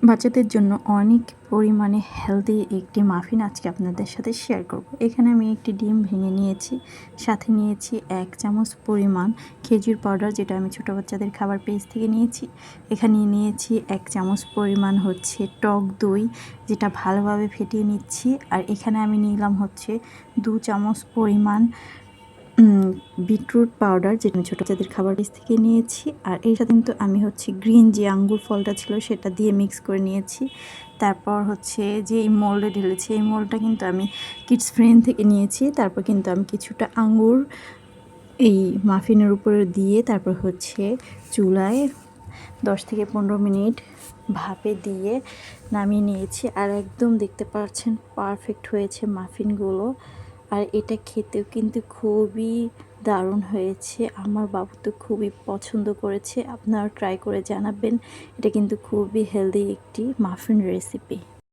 বাচ্চাদের জন্য অনেক পরিমাণে হেলদি একটি মাফিন আজকে আপনাদের সাথে শেয়ার করব। এখানে আমি একটি ডিম ভেঙে নিয়েছি, সাথে নিয়েছি 1 চামচ পরিমাণ খেজুর পাউডার, যেটা আমি ছোটো বাচ্চাদের খাবার পেজ থেকে নিয়েছি। এখানে নিয়েছি 1 চামচ পরিমাণ হচ্ছে টক দই, যেটা ভালোভাবে ফেটিয়ে নিচ্ছি। আর এখানে আমি নিলাম হচ্ছে 2 চামচ পরিমাণ বিটরুট পাউডার, যেটা আমি ছোটো বাচ্চাদের খাবার পেজ থেকে নিয়েছি। আর এর সাথে কিন্তু আমি হচ্ছে গ্রিন যে আঙ্গুর ফলটা ছিল সেটা দিয়ে মিক্স করে নিয়েছি। তারপর হচ্ছে যে এই মোল্ডে ঢেলেছি, এই মোল্ডটা কিন্তু আমি কিডস ফ্রেন্ড থেকে নিয়েছি। তারপর কিন্তু আমি কিছুটা আঙ্গুর এই মাফিনের উপরে দিয়ে তারপর হচ্ছে চুলায় 10 থেকে 15 মিনিট ভাপে দিয়ে নামিয়ে নিয়েছি। আর একদম দেখতে পাচ্ছেন পারফেক্ট হয়েছে মাফিনগুলো। আর এটা খেতেও কিন্তু খুবই দারুণ হয়েছে। আমার বাবু তো খুবই পছন্দ করেছে। আপনারা ট্রাই করে জানাবেন। এটা কিন্তু খুবই হেলদি একটি মাফিন রেসিপি।